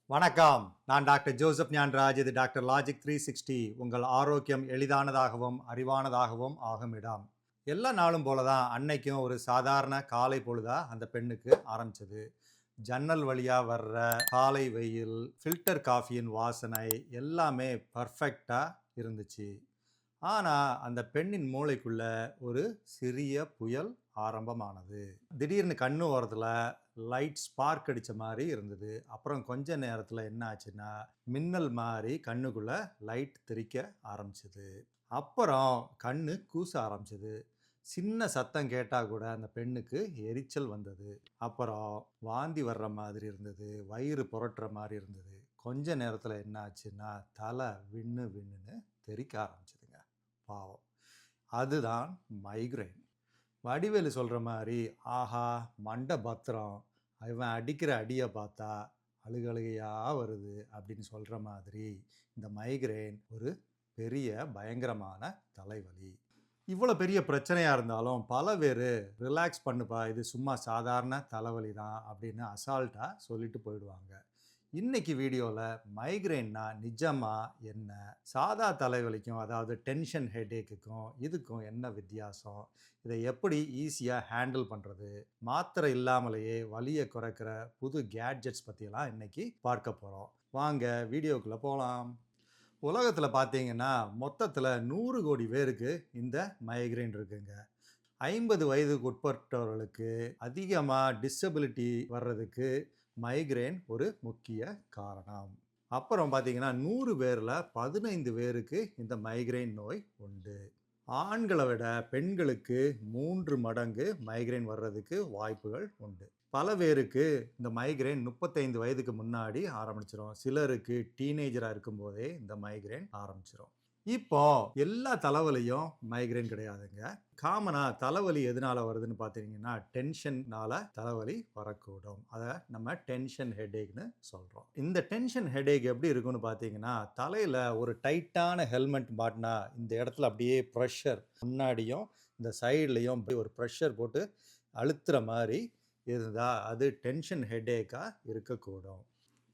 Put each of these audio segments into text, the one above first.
வணக்கம். நான் doctor Joseph Gnanaraj. இது டாக்டர் லாஜிக் 360. உங்கள் ஆரோக்கியம் எளிதானதாகவும் அறிவானதாகவும் ஆகும் இடம். எல்லா நாளும் போல தான் அன்னைக்கும் ஒரு சாதாரண காலை பொழுதா அந்த பெண்ணுக்கு ஆரம்பிச்சது. ஜன்னல் வழியா வர்ற காலை வெயில், ஃபில்டர் காஃபியின் வாசனை எல்லாமே பர்ஃபெக்டா இருந்துச்சு. ஆனா அந்த பெண்ணின் மூளைக்குள்ள ஒரு சிறிய புயல் ஆரம்பமானது. திடீர்னு கண்ணு ஓரத்துல லைட் ஸ்பார்க் அடிச்ச மாதிரி இருந்தது. அப்புறம் கொஞ்ச நேரத்துல என்ன ஆச்சுன்னா, மின்னல் மாதிரி கண்ணுக்குள்ள லைட் தெறிக்க ஆரம்பிச்சது. அப்புறம் கண்ணு கூச ஆரம்பிச்சது. சின்ன சத்தம் கேட்டா கூட அந்த பெண்ணுக்கு எரிச்சல் வந்தது. அப்புறம் வாந்தி வர்ற மாதிரி இருந்தது. வயிறு புரட்டுற மாதிரி இருந்தது. கொஞ்ச நேரத்துல என்ன ஆச்சுன்னா, தலை விண்ணு விண்ணுன்னு தெறிக்க ஆரம்பிச்சதுங்க. பாவம். அதுதான் மைக்ரைன். வடிவேலு சொல்ற மாதிரி, ஆஹா மண்டை பத்திரம், இவன் அடிக்கிற அடியை பார்த்தா அழுகழுகையா வருது அப்படின்னு சொல்ற மாதிரி இந்த மைக்ரைன் ஒரு பெரிய பயங்கரமான தலைவலி. இவ்வளோ பெரிய பிரச்சனையா இருந்தாலும் பல பேர் ரிலாக்ஸ் பண்ணுப்பா, இது சும்மா சாதாரண தலைவலி தான் அப்படின்னு அசால்ட்டா சொல்லிட்டு போயிடுவாங்க. இன்னைக்கு வீடியோவில் மைக்ரைன்னா நிஜமா என்ன, சாதா தலைவலிக்கும் அதாவது டென்ஷன் ஹெடேக்குக்கும் இதுக்கும் என்ன வித்தியாசம், இதை எப்படி ஈஸியாக ஹேண்டில் பண்ணுறது, மாத்திரை இல்லாமலேயே வலியை குறைக்கிற புது கேட்ஜெட்ஸ் பற்றியெல்லாம் இன்னைக்கு பார்க்க போகிறோம். வாங்க வீடியோக்குள்ளே போகலாம். உலகத்தில் பார்த்தீங்கன்னா மொத்தத்தில் 100 கோடி பேருக்கு இந்த மைக்ரைன் இருக்குங்க. 50 வயதுக்கு உட்பட்டவர்களுக்கு அதிகமாக டிசபிலிட்டி வர்றதுக்கு மைக்ரைன் ஒரு முக்கிய காரணம். அப்புறம் பார்த்தீங்கன்னா 100 பேரில் 15 பேருக்கு இந்த மைக்ரைன் நோய் உண்டு. ஆண்களை விட பெண்களுக்கு 3 மடங்கு மைக்ரைன் வர்றதுக்கு வாய்ப்புகள் உண்டு. பல பேருக்கு இந்த மைக்ரைன் 35 வயதுக்கு முன்னாடி ஆரம்பிச்சிடும். சிலருக்கு டீனேஜராக இருக்கும்போதே இந்த மைக்ரைன் ஆரம்பிச்சிடும். இப்போ எல்லா தலைவலியும் மைக்ரைன் கிடையாதுங்க. காமனா தலைவலி எதனால வருதுன்னு பார்த்தீங்கன்னா டென்ஷன்னால தலைவலி வரக்கூடும். அதை நம்ம டென்ஷன் ஹெடேக்னு சொல்கிறோம். இந்த டென்ஷன் ஹெடேக் எப்படி இருக்குன்னு பார்த்தீங்கன்னா, தலையில் ஒரு டைட்டான ஹெல்மெட் மாட்டினா இந்த இடத்துல அப்படியே ப்ரெஷர் முன்னாடியும் இந்த சைட்லேயும் ஒரு ப்ரெஷர் போட்டு அழுத்துற மாதிரி இருந்தால் அது டென்ஷன் ஹெடேக்காக இருக்கக்கூடும்.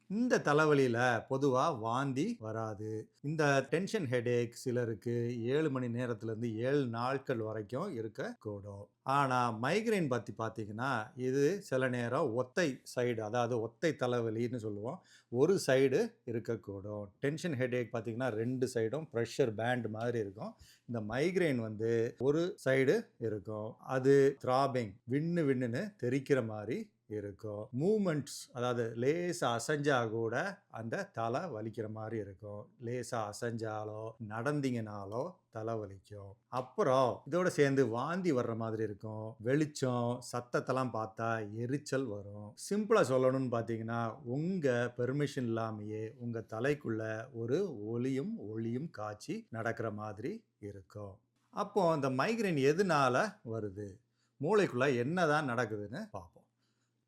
இந்த தலைவலியில் பொதுவாக வாந்தி வராது. இந்த டென்ஷன் ஹெடேக் சிலருக்கு 7 மணி நேரத்துலேருந்து 7 நாட்கள் வரைக்கும் இருக்கக்கூடும். ஆனால் மைக்ரைன் பற்றி பார்த்தீங்கன்னா இது சில நேரம் ஒத்தை சைடு, அதாவது ஒத்தை தலைவலின்னு சொல்லுவோம், ஒரு சைடு இருக்கக்கூடும். டென்ஷன் ஹெடேக் பார்த்தீங்கன்னா 2 சைடும் ப்ரெஷர் பேண்ட் மாதிரி இருக்கும். இந்த மைக்ரைன் ஒரு சைடு இருக்கும். அது த்ராபிங், விண்ணு விண்ணுன்னு தெரிக்கிற மாதிரி இருக்கும். மூமெண்ட்ஸ், அதாவது லேசா அசைஞ்சா கூட அந்த தலை வலிக்கிற மாதிரி இருக்கும். லேசா அசைஞ்சாலோ நடந்தீங்கனாலோ தலை வலிக்கும். அப்புறம் இதோட சேர்ந்து வாந்தி வர்ற மாதிரி இருக்கும். வெளிச்சம் சத்தத்தெல்லாம் பார்த்தா எரிச்சல் வரும். சிம்பிளா சொல்லணும்னு பார்த்தீங்கன்னா உங்க பெர்மிஷன் இல்லாமையே உங்க தலைக்குள்ள ஒரு ஒளியும் காட்சி நடக்கிற மாதிரி இருக்கும். அப்போ அந்த மைக்ரைன் எதனால வருது, மூளைக்குள்ள என்னதான் நடக்குதுன்னு பார்ப்போம்.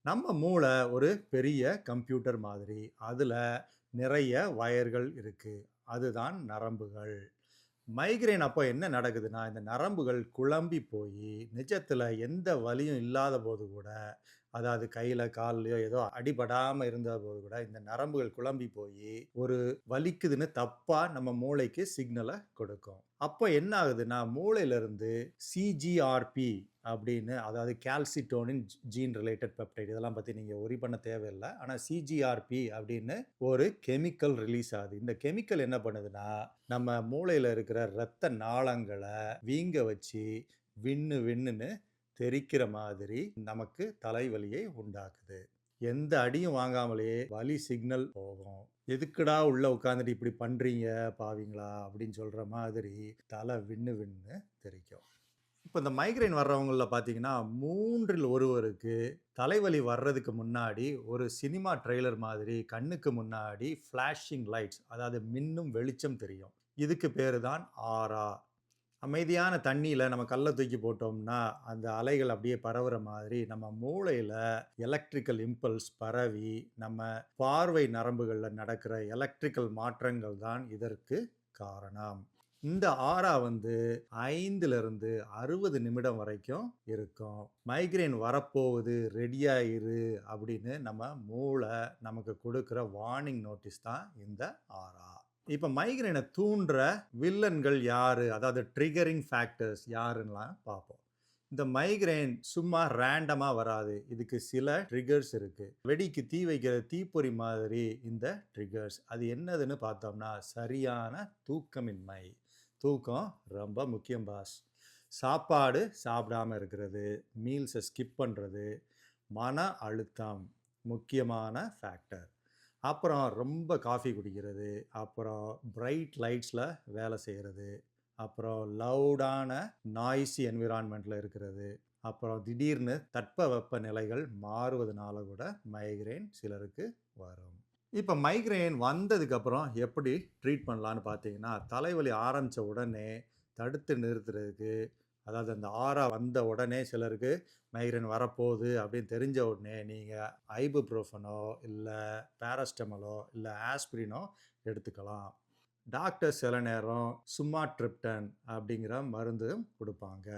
நம்ம மூளை ஒரு பெரிய கம்ப்யூட்டர் மாதிரி. அதில் நிறைய வயர்கள் இருக்குது. அதுதான் நரம்புகள். மைக்ரைன் அப்போ என்ன நடக்குதுன்னா, இந்த நரம்புகள் குழம்பி போய் நிஜத்தில் எந்த வலியும் இல்லாத போது கூட, அதாவது கையில் கால்லையோ ஏதோ அடிபடாமல் இருந்த போது கூட இந்த நரம்புகள் குழம்பி போய் ஒரு வலிக்குதுன்னு தப்பாக நம்ம மூளைக்கு சிக்னலை கொடுக்கும். அப்போ என்ன ஆகுதுன்னா மூளையிலிருந்து சிஜிஆர்பி அப்படின்னு, அதாவது கால்சிட்டோனின் ஜீன் ரிலேட்டட் பெப்டைட், இதெல்லாம் பற்றி நீங்கள் ஒரி பண்ண தேவையில்லை. ஆனால் சிஜிஆர்பி அப்படின்னு ஒரு கெமிக்கல் ரிலீஸ் ஆகுது. இந்த கெமிக்கல் என்ன பண்ணுதுன்னா நம்ம மூளையில் இருக்கிற இரத்த நாளங்களை வீங்க வச்சு விண்ணு விண்ணுன்னு தெரிக்கிற மாதிரி நமக்கு தலைவலியை உண்டாக்குது. எந்த அடியும் வாங்காமலே வலி சிக்னல் போகும். எதுக்குடா உள்ள உட்காந்துட்டு இப்படி பண்றீங்க பாவீங்களா அப்படின்னு சொல்ற மாதிரி தலை விண்ணு விண்ணு தெரிக்கும். இப்போ இந்த மைக்ரைன் வர்றவங்களில் பார்த்தீங்கன்னா 3 ஒருவருக்கு தலைவலி வர்றதுக்கு முன்னாடி ஒரு சினிமா ட்ரெய்லர் மாதிரி கண்ணுக்கு முன்னாடி ஃப்ளாஷிங் லைட்ஸ், அதாவது மின்னும் வெளிச்சம் தெரியும். இதுக்கு பேரு தான் ஆரா. அமைதியான தண்ணியில் நம்ம கல்லை தூக்கி போட்டோம்னா அந்த அலைகள் அப்படியே பரவுற மாதிரி நம்ம மூளையில் எலக்ட்ரிக்கல் இம்பல்ஸ் பரவி நம்ம பார்வை நரம்புகளில் நடக்கிற எலக்ட்ரிக்கல் மாற்றங்கள் தான் இதற்கு காரணம். இந்த ஆரா வந்து 5லிருந்து 60 நிமிடம் வரைக்கும் இருக்கும். மைக்ரேன் வரப்போகுது, ரெடியா இரு அப்படின்னு நம்ம மூளை நமக்கு கொடுக்குற வார்னிங் நோட்டீஸ் தான் இந்த ஆரா. இப்ப மைக்ரேனை தூண்டுற வில்லன்கள் யாரு? அதாவது ட்ரிகரிங் ஃபேக்டர்ஸ் யாருன்னுலாம் பார்ப்போம். இந்த மைக்ரேன் சும்மா ரேண்டமா வராது. இதுக்கு சில ட்ரிகர்ஸ் இருக்கு. வெடிக்கு தீ வைக்கிற தீப்பொறி மாதிரி இந்த ட்ரிகர்ஸ். அது என்னதுன்னு பார்த்தோம்னா, சரியான தூக்கமின்மை. தூக்கம் ரொம்ப முக்கியம் பாஸ். சாப்பாடு சாப்பிடாம இருக்கிறது, மீல்ஸை ஸ்கிப் பண்ணுறது, மன அழுத்தம் முக்கியமான ஃபேக்டர். அப்புறம் ரொம்ப காஃபி குடிக்கிறது, அப்புறம் பிரைட் லைட்ஸில் வேலை செய்கிறது, அப்புறம் லவுடான நாய்ஸி என்விரான்மெண்ட்டில் இருக்கிறது, அப்புறம் திடீர்னு தட்பவெப்ப நிலைகள் மாறுவதனால கூட மைக்ரேன் சிலருக்கு வரும். இப்போ மைக்ரேன் வந்ததுக்கப்புறம் எப்படி ட்ரீட் பண்ணலான்னு பார்த்தீங்கன்னா, தலைவலி ஆரம்பித்த உடனே தடுத்து நிறுத்துறதுக்கு, அதாவது அந்த ஆரா வந்த உடனே சிலருக்கு மைக்ரேன் வரப்போகுது அப்படின்னு தெரிஞ்ச உடனே நீங்கள் ஐபுப்ரோஃபனோ இல்லை பேராஸ்டமலோ இல்லை ஆஸ்பிரினோ எடுத்துக்கலாம். டாக்டர் சில நேரம் சுமாட்ரிப்டன் அப்படிங்கிற மருந்து கொடுப்பாங்க.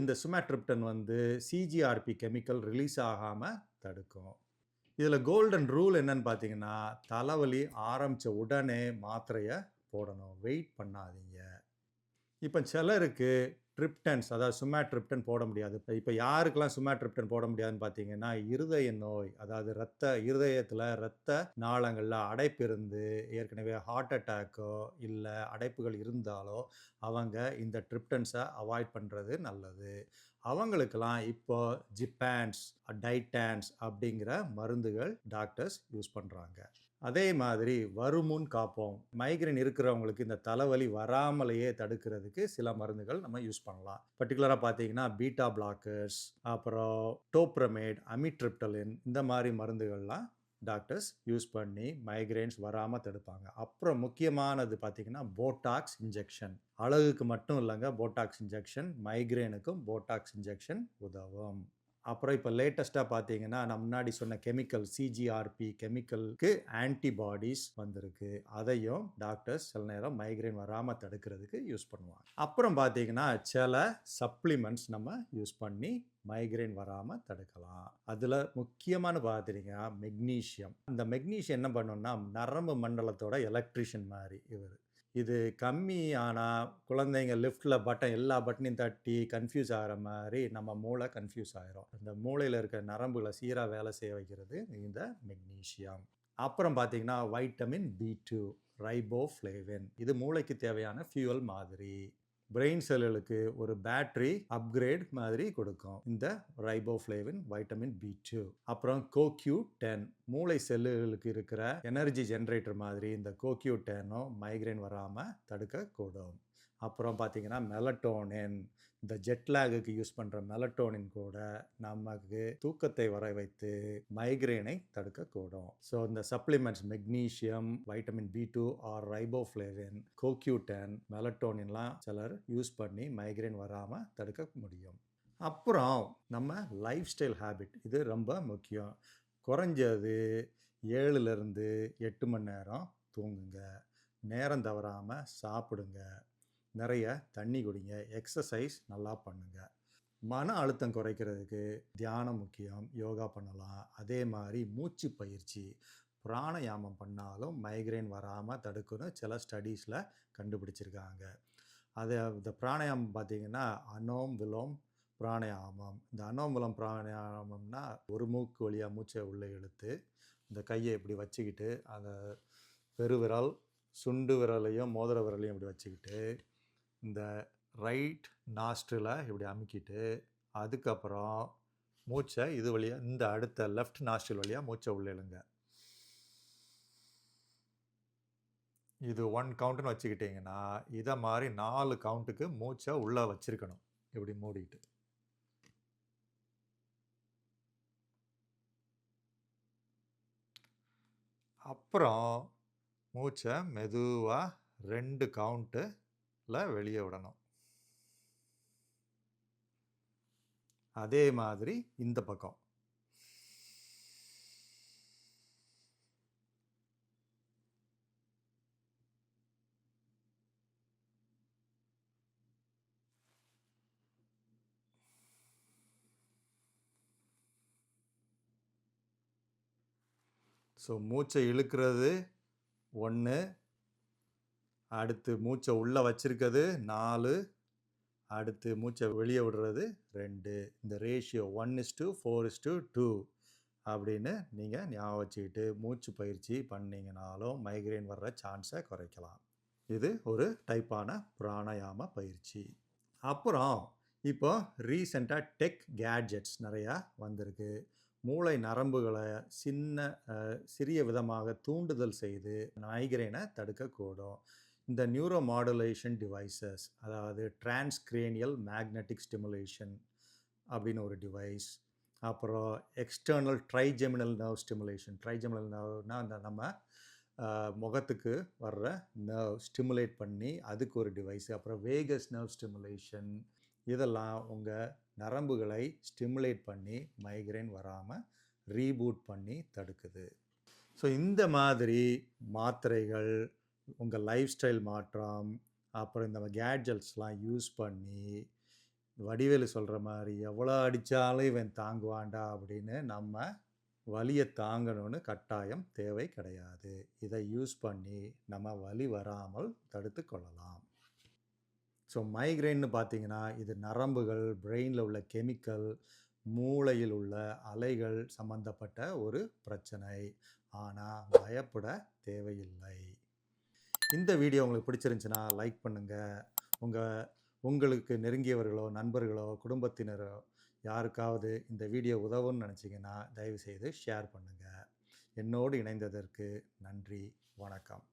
இந்த சுமாட்ரிப்டன் வந்து சிஜிஆர்பி கெமிக்கல் ரிலீஸ் ஆகாமல் தடுக்கும். இதில் கோல்டன் ரூல் என்னன்னு பார்த்தீங்கன்னா, தலைவலி ஆரம்பித்த உடனே மாத்திரையை போடணும், வெயிட் பண்ணாதீங்க. இப்போ சிலருக்கு ட்ரிப்டன்ஸ், அதாவது சுமாட்ரிப்டன் போட முடியாது. இப்போ யாருக்கெல்லாம் சுமாட்ரிப்டன் போட முடியாதுன்னு பார்த்தீங்கன்னா, இருதய நோய், அதாவது இருதயத்தில் இரத்த நாளங்களில் அடைப்பு இருந்து ஏற்கனவே ஹார்ட் அட்டாக்கோ இல்லை அடைப்புகள் இருந்தாலோ அவங்க இந்த ட்ரிப்டன்ஸை அவாய்ட் பண்ணுறது நல்லது. அவங்களுக்கெல்லாம் இப்போ ஜிப்பான்ஸ், டைட்டான்ஸ் அப்படிங்கிற மருந்துகள் டாக்டர்ஸ் யூஸ் பண்ணுறாங்க. அதே மாதிரி வருமுன் காப்போம். மைக்ரேன் இருக்கிறவங்களுக்கு இந்த தலைவலி வராமலேயே தடுக்கிறதுக்கு சில மருந்துகள் நம்ம யூஸ் பண்ணலாம். பர்டிகுலராக பார்த்தீங்கன்னா பீட்டா பிளாக்கர்ஸ், அப்புறம் டோப்ரமேட், அமிட்ரிப்டலின், இந்த மாதிரி மருந்துகள்லாம் டாக்டர்ஸ் யூஸ் பண்ணி மைக்ரேன்ஸ் வராமல் தடுப்பாங்க. அப்புறம் முக்கியமானது பார்த்தீங்கன்னா போட்டாக்ஸ் இன்ஜெக்ஷன். அழகுக்கு மட்டும் இல்லைங்க போட்டாக்ஸ் இன்ஜெக்ஷன், மைக்ரேனுக்கும் போட்டாக்ஸ் இன்ஜெக்ஷன் உதவும். அப்புறம் இப்போ லேட்டஸ்ட்டாக பார்த்தீங்கன்னா நான் முன்னாடி சொன்ன கெமிக்கல் சிஜிஆர்பி கெமிக்கலுக்கு ஆன்டிபாடிஸ் வந்திருக்கு. அதையும் டாக்டர்ஸ் சில நேரம் மைக்ரேன் வராமல் தடுக்கிறதுக்கு யூஸ் பண்ணுவாங்க. அப்புறம் பார்த்தீங்கன்னா சில சப்ளிமெண்ட்ஸ் நம்ம யூஸ் பண்ணி மைக்ரேன் வராமல் தடுக்கலாம். அதில் முக்கியமான பார்த்தீங்கன்னா மெக்னீஷியம். இந்த மெக்னீஷியம் என்ன பண்ணணும்னா நரம்பு மண்டலத்தோட எலக்ட்ரிஷியன் மாதிரி இது கம்மி ஆனால் குழந்தைங்க லிஃப்டில் எல்லா பட்டனையும் தட்டி கன்ஃபியூஸ் ஆகிற மாதிரி நம்ம மூளை கன்ஃபியூஸ் ஆகிரும். இந்த மூளையில் இருக்க நரம்புகளை சீராக வேலை செய்ய வைக்கிறது இந்த மெக்னீஷியம். அப்புறம் பார்த்தீங்கன்னா வைட்டமின் B2, ரைபோஃப்ளேவின். இது மூளைக்கு தேவையான ஃபியூவல் மாதிரி. பிரெயின் செல்லுகளுக்கு ஒரு பேட்டரி அப்கிரேட் மாதிரி கொடுக்கும் இந்த ரைபோஃப்ளேவின், வைட்டமின் B2. அப்புறம் CoQ10, மூளை செல்லுகளுக்கு இருக்கிற எனர்ஜி ஜென்ரேட்டர் மாதிரி இந்த CoQ10 மைக்ரேன் வராமல் தடுக்கக்கூடும். அப்புறம் பார்த்தீங்கன்னா மெலட்டோனின், இந்த ஜெட்லாகுக்கு யூஸ் பண்ணுற மெலட்டோனின் கூட நமக்கு தூக்கத்தை வர வைத்து மைக்ரேனை தடுக்கக்கூடும். ஸோ இந்த supplements magnesium, vitamin B2 or riboflavin, CoQ10, மெலட்டோனின்லாம் சிலர் யூஸ் பண்ணி மைக்ரேன் வராமல் தடுக்க முடியும். அப்புறம் நம்ம லைஃப் ஸ்டைல் ஹேபிட், இது ரொம்ப முக்கியம். குறைஞ்சது 7லிருந்து 8 மணி நேரம் தூங்குங்க, நேரம் தவறாமல் சாப்பிடுங்க, நிறைய தண்ணி குடிங்க, எக்ஸசைஸ் நல்லா பண்ணுங்க. மன அழுத்தம் குறைக்கிறதுக்கு தியானம் முக்கியம், யோகா பண்ணலாம். அதே மாதிரி மூச்சு பயிற்சி, பிராணயாமம் பண்ணாலும் மைக்ரேன் வராமல் தடுக்குன்னு சில ஸ்டடீஸில் கண்டுபிடிச்சிருக்காங்க. இந்த பிராணயாமம் பார்த்தீங்கன்னா அனோம் விலோம் பிராணயாமம். இந்த அனோம் விலோம் பிராணயாமம்னா ஒரு மூக்கு வழியாக மூச்சை உள்ளே இழுத்து இந்த கையை இப்படி வச்சுக்கிட்டு அந்த பெருவிரல் சுண்டு விரலையும் மோதிர விரலையும் இப்படி வச்சுக்கிட்டு இந்த ரைட் நாஸ்ட்ரில் இப்படி அமுக்கிட்டு அதுக்கப்புறம் மூச்சை இது வழியாக இந்த அடுத்த லெஃப்ட் நாஸ்ட்ரில் வழியாக மூச்சை உள்ளே இழுங்க. இது 1 கவுண்ட்டுன்னு வச்சுக்கிட்டிங்கன்னா இதை மாதிரி 4 கவுண்ட்டுக்கு மூச்சை உள்ளே வச்சிருக்கணும் இப்படி மூடிட்டு. அப்புறம் மூச்சை மெதுவாக 2 கவுண்ட்டில் வெளியே விடணும். அதே மாதிரி இந்த பக்கம். ஸோ மூச்சை இழுக்கிறது 1, அடுத்து மூச்சை உள்ளே வச்சிருக்கிறது 4, அடுத்து மூச்சை வெளியே விடுறது 2. இந்த ரேஷியோ 1:4:2 அப்படின்னு நீங்கள் ஞாபகம் வச்சுக்கிட்டு மூச்சு பயிற்சி பண்ணிங்கனாலும் மைக்ரேன் வர்ற சான்ஸை குறைக்கலாம். இது ஒரு டைப்பான பிராணாயாம பயிற்சி. அப்புறம் இப்போ ரீசெண்டாக டெக் கேட்ஜெட்ஸ் நிறையா வந்திருக்கு. மூளை நரம்புகளை சிறிய விதமாக தூண்டுதல் செய்து மைக்ரேனை தடுக்கக்கூடும். இந்த நியூரோ மாடுலேஷன் டிவைசஸ், அதாவது டிரான்ஸ்கிரேனியல் மேக்னெட்டிக் ஸ்டிமுலேஷன் அப்படின்னு ஒரு டிவைஸ், அப்புறம் external trigeminal nerve stimulation. Trigeminal நர்வ்னா அந்த நம்ம முகத்துக்கு வர்ற நர்வ் ஸ்டிமுலேட் பண்ணி அதுக்கு ஒரு டிவைஸ், அப்புறம் வேகஸ் நர்வ் ஸ்டிமுலேஷன், இதெல்லாம் உங்கள் நரம்புகளை ஸ்டிமுலேட் பண்ணி மைக்ரேன் வராமல் ரீபூட் பண்ணி தடுக்குது. ஸோ இந்த மாதிரி மாத்திரைகள், உங்கள் லைஃப் ஸ்டைல் மாற்றம், அப்புறம் இந்த கேட்ஜெட்ஸ்லாம் யூஸ் பண்ணி வடிவேலு சொல்கிற மாதிரி எவ்வளோ அடித்தாலும் இவன் தாங்குவான்டா அப்படின்னு நம்ம வலியை தாங்கணும்னு கட்டாயம் தேவை கிடையாது. இதை யூஸ் பண்ணி நம்ம வலி வராமல் தடுத்து கொள்ளலாம். ஸோ மைக்ரேன்னு பார்த்தீங்கன்னா இது நரம்புகள், பிரெயினில் உள்ள கெமிக்கல், மூளையில் உள்ள அலைகள் சம்பந்தப்பட்ட ஒரு பிரச்சனை. ஆனால் பயப்பட தேவையில்லை. இந்த வீடியோ உங்களுக்கு பிடிச்சிருந்துச்சுன்னா லைக் பண்ணுங்கள். உங்களுக்கு நெருங்கியவர்களோ, நண்பர்களோ, குடும்பத்தினரோ யாருக்காவது இந்த வீடியோ உதவுன்னு நினச்சிங்கன்னா தயவுசெய்து ஷேர் பண்ணுங்கள். என்னோடு இணைந்ததற்கு நன்றி. வணக்கம்.